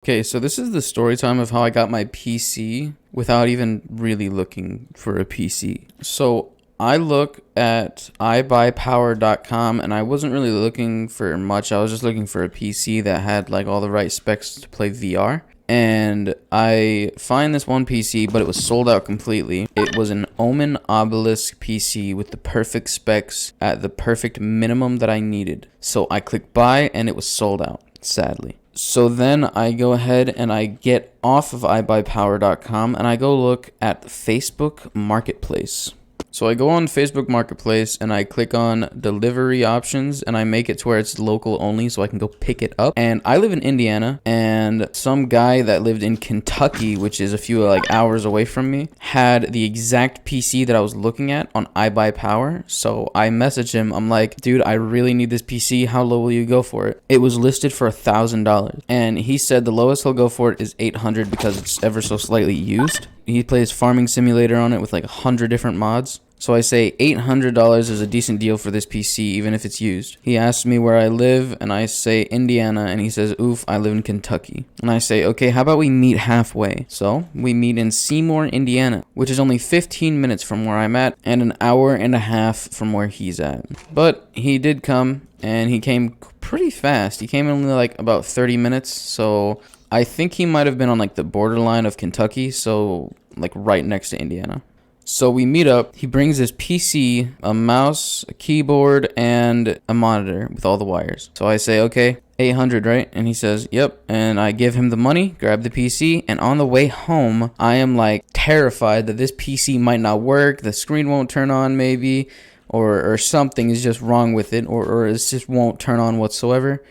Okay, so this is the story time of how I got my PC without even really looking for a PC. So I look at ibuypower.com and I wasn't really looking for much. I was just looking for a PC that had like all the right specs to play VR. And I find this one PC, but it was sold out completely. It was an Omen Obelisk PC with the perfect specs at the perfect minimum that I needed. So I clicked buy and it was sold out, sadly. So then I go ahead and I get off of ibuypower.com and I go look at Facebook Marketplace. So I go on Facebook Marketplace and I click on delivery options and I make it to where it's local only so I can go pick it up. And I live in Indiana, and some guy that lived in Kentucky, which is a few hours away from me, had the exact PC that I was looking at on iBuyPower. So I messaged him. I'm like, dude, I really need this PC. How low will you go for it? It was listed for $1,000. And he said the lowest he'll go for it is $800 because it's ever so slightly used. He plays Farming Simulator on it with like 100 different mods. So I say $800 is a decent deal for this PC, even if it's used. He asks me where I live, and I say Indiana, and he says, oof, I live in Kentucky. And I say, okay, how about we meet halfway? So we meet in Seymour, Indiana, which is only 15 minutes from where I'm at, and an hour and a half from where he's at. But he did come, and he came pretty fast. He came in only like about 30 minutes, so I think he might have been on like the borderline of Kentucky, so like right next to Indiana. So we meet up. He brings his PC, a mouse, a keyboard, and a monitor with all the wires. So I say, okay, 800, right? And he says, yep. And I give him the money, grab the PC, and on the way home, I am like terrified that this PC might not work, the screen won't turn on maybe, or something is just wrong with it, or it just won't turn on whatsoever.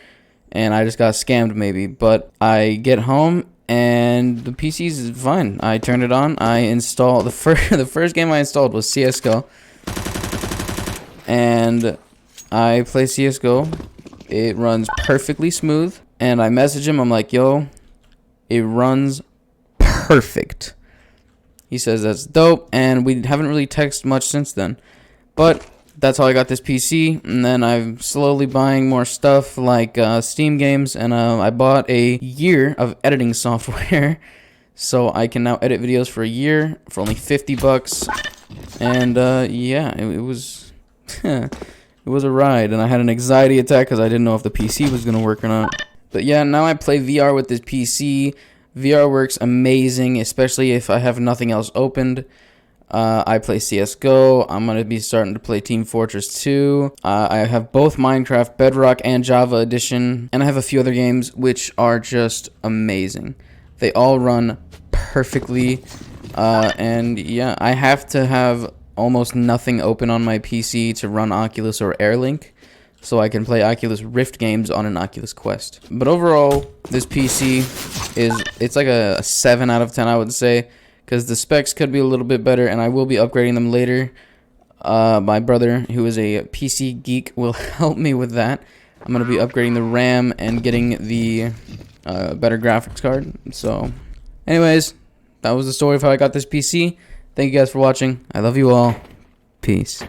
And I just got scammed maybe. But I get home and the PC's fine. I turned it on. I installed the first game I installed was CS:GO, and I play CS:GO. It runs perfectly smooth, and I message him. I'm like, yo, it runs perfect. He says that's dope, and we haven't really texted much since then. But that's how I got this PC, and then I'm slowly buying more stuff like Steam games, and I bought a year of editing software, so I can now edit videos for a year for only $50. And yeah, it was it was a ride, and I had an anxiety attack because I didn't know if the PC was gonna work or not. But yeah, now I play VR with this PC. VR works amazing, especially if I have nothing else opened. I play CS:GO. I'm going to be starting to play Team Fortress 2. I have both Minecraft Bedrock and Java Edition. And I have a few other games which are just amazing. They all run perfectly. And yeah, I have to have almost nothing open on my PC to run Oculus or Airlink, so I can play Oculus Rift games on an Oculus Quest. But overall, this PC it's like a 7 out of 10, I would say, because the specs could be a little bit better, and I will be upgrading them later. My brother, who is a PC geek, will help me with that. I'm going to be upgrading the RAM and getting the better graphics card. So, anyways, that was the story of how I got this PC. Thank you guys for watching. I love you all. Peace.